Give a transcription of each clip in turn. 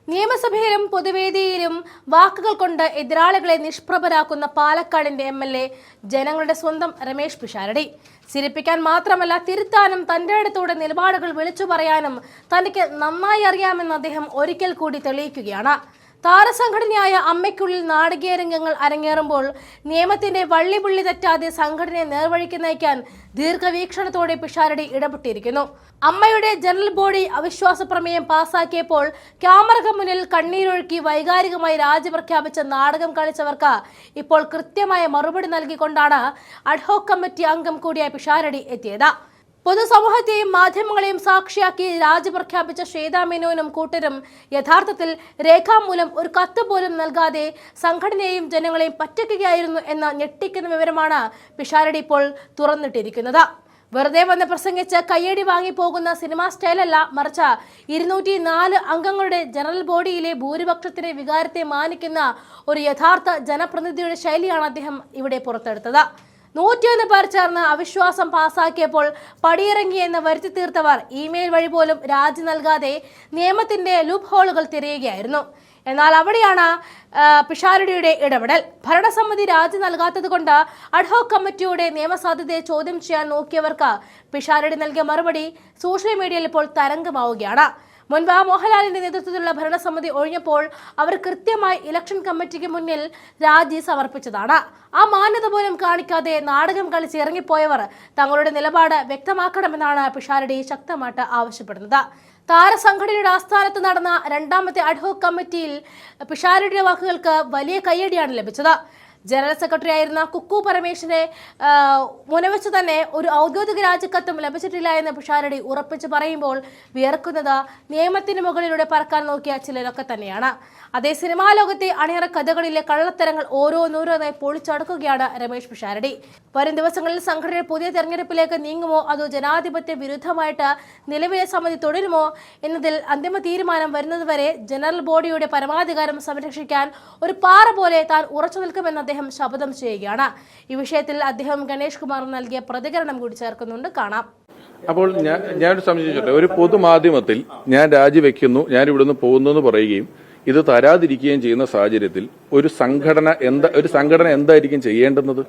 നിയമസഭയിലും പൊതുവേദിയിലും വാക്കുകൾ കൊണ്ട് എതിരാളികളെ നിഷ്പ്രഭരാക്കുന്ന പാലക്കാടിന്റെ MLA ജനങ്ങളുടെ സ്വന്തം രമേശ് പിഷാരടി. ചിരിപ്പിക്കാൻ മാത്രമല്ല തിരുത്താനും തന്റെ അടുത്തൂടെ നിലപാടുകൾ വിളിച്ചു പറയാനും തനിക്ക് നന്നായി അറിയാമെന്ന് അദ്ദേഹം ഒരിക്കൽ കൂടി തെളിയിക്കുകയാണ്. താരസംഘടനയായ അമ്മയ്ക്കുള്ളിൽ നാടകീയ രംഗങ്ങൾ അരങ്ങേറുമ്പോൾ നിയമത്തിന്റെ വള്ളിപുള്ളി തെറ്റാതെ സംഘടനയെ നേർവഴിക്ക് നയിക്കാൻ ദീർഘവീക്ഷണത്തോടെ പിഷാരടി ഇടപെട്ടിരിക്കുന്നു. അമ്മയുടെ ജനറൽ ബോഡി അവിശ്വാസ പ്രമേയം പാസാക്കിയപ്പോൾ ക്യാമറയ്ക്ക് മുന്നിൽ കണ്ണീരൊഴുക്കി വൈകാരികമായി രാജി പ്രഖ്യാപിച്ച നാടകം കളിച്ചവർക്ക് ഇപ്പോൾ കൃത്യമായ മറുപടി നൽകിക്കൊണ്ടാണ് അഡ്ഹോക് കമ്മിറ്റി അംഗം കൂടിയായ പിഷാരടി എത്തിയത്. പൊതുസമൂഹത്തെയും മാധ്യമങ്ങളെയും സാക്ഷിയാക്കി രാജി പ്രഖ്യാപിച്ച ശ്വേതാ മേനോനും കൂട്ടരും യഥാർത്ഥത്തിൽ രേഖാമൂലം ഒരു കത്ത് പോലും നൽകാതെ സംഘടനയെയും ജനങ്ങളെയും പറ്റിക്കുകയായിരുന്നു എന്ന ഞെട്ടിക്കുന്ന വിവരമാണ് പിഷാരടി ഇപ്പോൾ തുറന്നിട്ടിരിക്കുന്നത്. വെറുതെ വന്ന് പ്രസംഗിച്ച് കയ്യടി വാങ്ങി പോകുന്ന സിനിമാ സ്റ്റൈലല്ല, മറിച്ച് 204 അംഗങ്ങളുടെ ജനറൽ ബോഡിയിലെ ഭൂരിപക്ഷത്തിന്റെ വികാരത്തെ മാനിക്കുന്ന ഒരു യഥാർത്ഥ ജനപ്രതിനിധിയുടെ ശൈലിയാണ് അദ്ദേഹം ഇവിടെ പുറത്തെടുത്തത്. 101 പേർ ചേർന്ന് അവിശ്വാസം പാസാക്കിയപ്പോൾ പടിയിറങ്ങി എന്ന് വരുത്തി തീർത്തവർ ഇമെയിൽ വഴി പോലും രാജി നൽകാതെ നിയമത്തിന്റെ ലൂപ്പ് ഹോളുകൾ തിരയുകയായിരുന്നു. എന്നാൽ അവിടെയാണ് പിഷാരടിയുടെ ഇടപെടൽ. ഭരണസമിതി രാജി നൽകാത്തത് കൊണ്ട് അഡ്ഹോക് കമ്മിറ്റിയുടെ നിയമസാധ്യതയെ ചോദ്യം ചെയ്യാൻ നോക്കിയവർക്ക് പിഷാരടി നൽകിയ മറുപടി സോഷ്യൽ മീഡിയയിൽ ഇപ്പോൾ തരംഗമാവുകയാണ്. മുൻപ് മോഹൻലാലിന്റെ നേതൃത്വത്തിലുള്ള ഭരണസമിതി ഒഴിഞ്ഞപ്പോൾ അവർ കൃത്യമായി ഇലക്ഷൻ കമ്മിറ്റിക്ക് മുന്നിൽ രാജി സമർപ്പിച്ചതാണ്. ആ മാന്യത പോലും കാണിക്കാതെ നാടകം കളിച്ച് ഇറങ്ങിപ്പോയവർ തങ്ങളുടെ നിലപാട് വ്യക്തമാക്കണമെന്നാണ് പിഷാരടി ശക്തമായിട്ട് ആവശ്യപ്പെടുന്നത്. താരസംഘടനയുടെ ആസ്ഥാനത്ത് നടന്ന രണ്ടാമത്തെ അഡ്ഹോക് കമ്മിറ്റിയിൽ പിഷാരടിയുടെ വാക്കുകൾക്ക് വലിയ കയ്യടിയാണ് ലഭിച്ചത്. ജനറൽ സെക്രട്ടറി ആയിരുന്ന കുക്കു പരമേശ്വരനെ മുനവെച്ച് തന്നെ ഒരു ഔദ്യോഗിക രാജിക്കത്തും ലഭിച്ചിട്ടില്ല എന്ന് പിഷാരടി ഉറപ്പിച്ച് പറയുമ്പോൾ വിയർക്കുന്നത് നിയമത്തിന് മുകളിലൂടെ പറക്കാൻ നോക്കിയ ചിലരൊക്കെ തന്നെയാണ്. അതേ സിനിമാ ലോകത്തെ അണിയറ കഥകളിലെ കള്ളത്തരങ്ങൾ ഓരോന്നോരോന്നായി പൊളിച്ചടക്കുകയാണ് രമേശ് പിഷാരടി. വരും ദിവസങ്ങളിൽ സംഘടന പുതിയ തെരഞ്ഞെടുപ്പിലേക്ക് നീങ്ങുമോ അതോ ജനാധിപത്യ വിരുദ്ധമായിട്ട് നിലവിലെ സമിതി തുടരുമോ എന്നതിൽ അന്തിമ തീരുമാനം വരുന്നതുവരെ ജനറൽ ബോഡിയുടെ പരമാധികാരം സംരക്ഷിക്കാൻ ഒരു പാറ പോലെ താൻ ഉറച്ചു നിൽക്കുമെന്ന് അദ്ദേഹം ശപഥം ചെയ്യുകയാണ്. ഈ വിഷയത്തിൽ അദ്ദേഹം ഗണേഷ് കുമാർ നൽകിയ പ്രതികരണം കൂടി ചേർക്കുന്നുണ്ട്, കാണാം. അപ്പോൾ ഞാൻ സംശയിച്ചോട്ടെ, ഒരു പൊതുമാധ്യമത്തിൽ ഞാൻ രാജിവെക്കുന്നു, ഞാൻ ഇവിടുന്ന് പോകുന്നു എന്ന് പറയുകയും ഇത് തരാതിരിക്കുകയും ചെയ്യുന്ന സാഹചര്യത്തിൽ ഒരു സംഘടന എന്തായിരിക്കും ചെയ്യേണ്ടുന്നത്?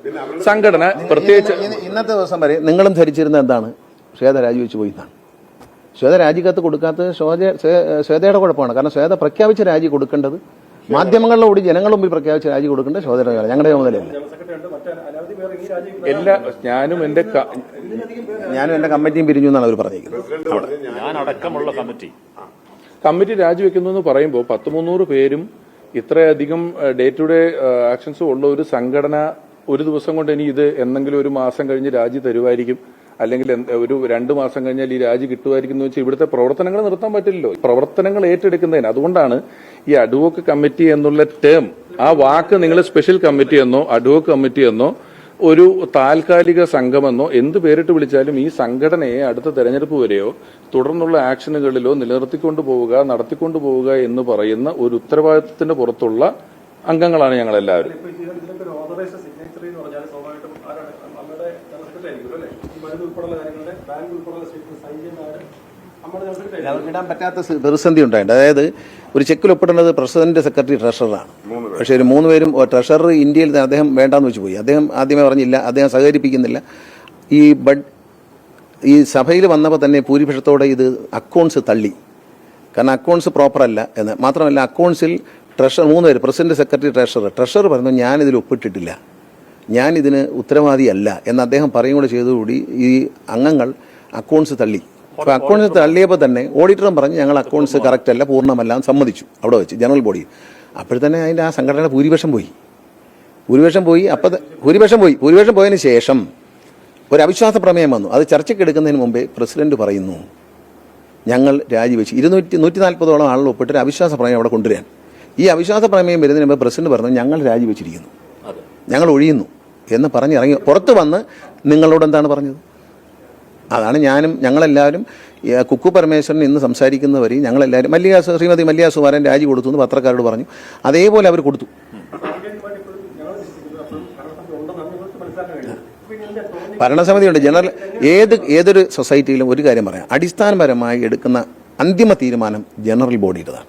സംഘടന പ്രത്യേകിച്ച് ഇന്നത്തെ ദിവസം വരെ നിങ്ങളും ധരിച്ചിരുന്ന എന്താണ്? ശ്വേത രാജിവെച്ച് പോയി എന്നാണ്. ശ്വേത രാജിക്കത്ത് കൊടുക്കാത്തത് ശ്വേതയുടെ കുഴപ്പമാണ്. കാരണം ശ്വേത പ്രഖ്യാപിച്ച രാജി കൊടുക്കേണ്ടത് മാധ്യമങ്ങളിലൂടെ ജനങ്ങളുടെ മുമ്പിൽ പ്രഖ്യാപിച്ച രാജി കൊടുക്കേണ്ടത് ശ്വേതയുടെ, ഞങ്ങളുടെ ചുമതലയല്ല. ഞാനും എന്റെ കമ്മിറ്റിയും പിരിഞ്ഞു എന്നാണ് അവർ പറഞ്ഞിരിക്കുന്നത്. കമ്മിറ്റി രാജിവെക്കുന്നു എന്ന് പറയുമ്പോൾ 100-300 പേരും ഇത്രയധികം ഡേ ടു ഡേ ആക്ഷൻസും ഉള്ള ഒരു സംഘടന ഒരു ദിവസം കൊണ്ട് ഇനി ഇത് എന്തെങ്കിലും ഒരു മാസം കഴിഞ്ഞ് രാജി തരുമായിരിക്കും, അല്ലെങ്കിൽ ഒരു 2 മാസം കഴിഞ്ഞാൽ ഈ രാജി കിട്ടുമായിരിക്കും എന്ന് വെച്ചാൽ ഇവിടുത്തെ പ്രവർത്തനങ്ങൾ നിർത്താൻ പറ്റില്ലല്ലോ. പ്രവർത്തനങ്ങൾ ഏറ്റെടുക്കുന്നതിന് അതുകൊണ്ടാണ് ഈ അഡ്വോക്ക് കമ്മിറ്റി എന്നുള്ള ടേം, ആ വാക്ക് നിങ്ങൾ സ്പെഷ്യൽ കമ്മിറ്റി എന്നോ അഡ്വോക്ക് കമ്മിറ്റി എന്നോ ഒരു താൽക്കാലിക സംഘമെന്നോ എന്ത് പേരിട്ട് വിളിച്ചാലും ഈ സംഘടനയെ അടുത്ത തെരഞ്ഞെടുപ്പ് വരെയോ തുടർന്നുള്ള ആക്ഷനുകളിലോ നിലനിർത്തിക്കൊണ്ടു പോവുക, നടത്തിക്കൊണ്ടു പോവുക എന്ന് പറയുന്ന ഒരു ഉത്തരവാദിത്തത്തിന്റെ പുറത്തുള്ള അംഗങ്ങളാണ് ഞങ്ങളെല്ലാവരും. ഇടാൻ പറ്റാത്ത പ്രതിസന്ധി ഉണ്ടായിട്ടുണ്ട്. അതായത് ഒരു ചെക്കിൽ ഒപ്പിടേണ്ടത് പ്രസിഡന്റ്, സെക്രട്ടറി, ട്രഷററാണ്. പക്ഷേ ഒരു 3 പേരും ട്രഷറർ ഇന്ത്യയിൽ അദ്ദേഹം വേണ്ടാന്ന് വെച്ച് പോയി. അദ്ദേഹം ആദ്യമേ പറഞ്ഞില്ല, അദ്ദേഹം സഹകരിപ്പിക്കുന്നില്ല. ഈ സഭയിൽ വന്നപ്പോൾ തന്നെ ഭൂരിപക്ഷത്തോടെ ഇത് അക്കൗണ്ട്സ് തള്ളി. കാരണം അക്കൗണ്ട്സ് പ്രോപ്പർ അല്ല എന്ന് മാത്രമല്ല, അക്കൗണ്ട്സിൽ ട്രഷറർ 3 പേര്, പ്രസിഡന്റ്, സെക്രട്ടറി, ട്രഷറർ പറഞ്ഞു ഞാനിതിൽ ഒപ്പിട്ടിട്ടില്ല, ഞാനിതിന് ഉത്തരവാദിയല്ല എന്ന് അദ്ദേഹം പറയും കൂടെ ചെയ്തതുകൂടി ഈ അംഗങ്ങൾ അക്കൗണ്ട്സ് തള്ളി. അപ്പോൾ അക്കൗണ്ട്സ് തള്ളിയപ്പോൾ തന്നെ ഓഡിറ്ററും പറഞ്ഞ് ഞങ്ങൾ അക്കൗണ്ട്സ് കറക്റ്റ് അല്ല, പൂർണ്ണമല്ല എന്ന് സമ്മതിച്ചു അവിടെ വെച്ച് ജനറൽ ബോഡിയിൽ. അപ്പോൾ തന്നെ അതിൻ്റെ ആ സംഘടനയുടെ ഭൂരിപക്ഷം പോയി. ഭൂരിപക്ഷം പോയതിന് ശേഷം ഒരു അവിശ്വാസ പ്രമേയം വന്നു. അത് ചർച്ചയ്ക്ക് എടുക്കുന്നതിന് മുമ്പേ പ്രസിഡന്റ് പറയുന്നു ഞങ്ങൾ രാജിവെച്ച് 140ഓളം ആളുകൾ ഒപ്പിട്ടൊരു അവിശ്വാസ പ്രമേയം അവിടെ കൊണ്ടുവരാൻ. ഈ അവിശ്വാസ പ്രമേയം വരുന്നതിന് മുമ്പ് പ്രസിഡന്റ് പറഞ്ഞു ഞങ്ങൾ രാജിവെച്ചിരിക്കുന്നു, ഞങ്ങൾ ഒഴിയുന്നു എന്ന് പറഞ്ഞിറങ്ങി പുറത്ത് വന്ന് നിങ്ങളോട് എന്താണ് പറഞ്ഞത്? അതാണ് ഞങ്ങളെല്ലാവരും കുക്കു പരമേശ്വരൻ ഇന്ന് സംസാരിക്കുന്നവരെയും ഞങ്ങളെല്ലാവരും ശ്രീമതി മല്ലിക സുമാരൻ രാജി കൊടുത്തു എന്ന് പത്രക്കാരോട് പറഞ്ഞു. അതേപോലെ അവർ കൊടുത്തു. ഭരണസമിതിയുണ്ട്. ഏതൊരു സൊസൈറ്റിയിലും ഒരു കാര്യം പറയാം, അടിസ്ഥാനപരമായി എടുക്കുന്ന അന്തിമ തീരുമാനം ജനറൽ ബോഡിയുടേതാണ്.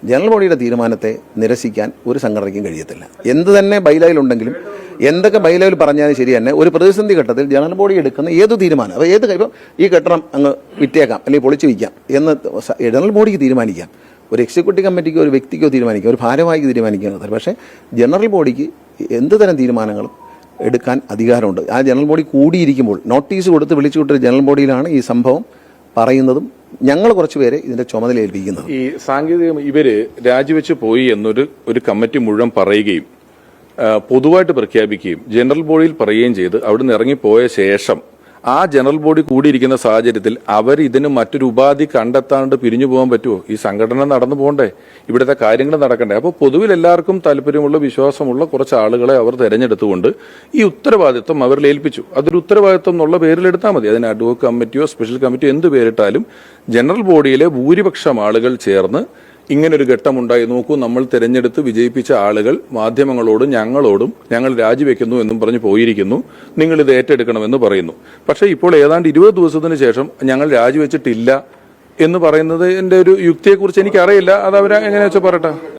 ജനറൽ ബോഡിയുടെ തീരുമാനത്തെ നിരസിക്കാൻ ഒരു സംഘടനയ്ക്കും കഴിയത്തില്ല. എന്ത് തന്നെ ബൈലയിലുണ്ടെങ്കിലും എന്തൊക്കെ ബൈലയിൽ പറഞ്ഞാലും ശരി തന്നെ ഒരു പ്രതിസന്ധി ഘട്ടത്തിൽ ജനറൽ ബോഡി എടുക്കുന്ന ഏത് തീരുമാനം, അപ്പോൾ ഇപ്പം ഈ കെട്ടിടം അങ്ങ് വിറ്റേക്കാം അല്ലെങ്കിൽ പൊളിച്ചു വയ്ക്കാം എന്ന് ജനറൽ ബോഡിക്ക് തീരുമാനിക്കാം. ഒരു എക്സിക്യൂട്ടീവ് കമ്മിറ്റിക്കോ ഒരു വ്യക്തിക്കോ തീരുമാനിക്കാം, ഒരു ഭാരവാഹിക്ക് തീരുമാനിക്കുന്നത്. പക്ഷേ ജനറൽ ബോഡിക്ക് എന്ത് തരം തീരുമാനങ്ങളും എടുക്കാൻ അധികാരമുണ്ട്. ആ ജനറൽ ബോഡി കൂടിയിരിക്കുമ്പോൾ നോട്ടീസ് കൊടുത്ത് വിളിച്ചു വിട്ടൊരു ജനറൽ ബോഡിയിലാണ് ഈ സംഭവം പറയുന്നതും ഞങ്ങൾ കുറച്ചുപേരെ ഇതിന്റെ ചുമതല ഏൽപ്പിക്കുന്നത്. ഈ സാങ്കേതിക ഇവര് രാജിവെച്ച് പോയി എന്നൊരു കമ്മിറ്റി മുഴുവൻ പറയുകയും പൊതുവായിട്ട് പ്രഖ്യാപിക്കുകയും ജനറൽ ബോഡിയിൽ പറയുകയും ചെയ്ത് അവിടുന്ന് ഇറങ്ങിപ്പോയ ശേഷം ആ ജനറൽ ബോഡി കൂടിയിരിക്കുന്ന സാഹചര്യത്തിൽ അവർ ഇതിന് മറ്റൊരു ഉപാധി കണ്ടെത്താണ്ട് പിരിഞ്ഞു പോകാൻ പറ്റുമോ? ഈ സംഘടന നടന്നു പോകണ്ടേ, ഇവിടുത്തെ കാര്യങ്ങൾ നടക്കണ്ടേ? അപ്പോൾ പൊതുവിൽ എല്ലാവർക്കും താല്പര്യമുള്ള വിശ്വാസമുള്ള കുറച്ച് ആളുകളെ അവർ തെരഞ്ഞെടുത്തുകൊണ്ട് ഈ ഉത്തരവാദിത്വം അവരിൽ ഏൽപ്പിച്ചു. അതൊരു ഉത്തരവാദിത്വം എന്നുള്ള പേരിലെടുത്താൽ മതി. അതിന് അഡ്വോക്കേറ്റ് കമ്മിറ്റിയോ സ്പെഷ്യൽ കമ്മിറ്റിയോ എന്ത് പേരിട്ടാലും ജനറൽ ബോഡിയിലെ ഭൂരിപക്ഷം ആളുകൾ ചേർന്ന് ഇങ്ങനൊരു ഘട്ടമുണ്ടായി നോക്കൂ, നമ്മൾ തെരഞ്ഞെടുത്ത് വിജയിപ്പിച്ച ആളുകൾ മാധ്യമങ്ങളോടും ഞങ്ങളോടും ഞങ്ങൾ രാജിവെക്കുന്നു എന്നും പറഞ്ഞ് പോയിരിക്കുന്നു, നിങ്ങൾ ഇത് ഏറ്റെടുക്കണമെന്ന് പറയുന്നു. പക്ഷേ ഇപ്പോൾ ഏതാണ്ട് 20 ദിവസത്തിന് ശേഷം ഞങ്ങൾ രാജിവെച്ചിട്ടില്ല എന്ന് പറയുന്നത് എന്റെ ഒരു യുക്തിയെക്കുറിച്ച് എനിക്കറിയില്ല. അത് അവരെങ്ങനെയാ വെച്ചാൽ പറയട്ടെ.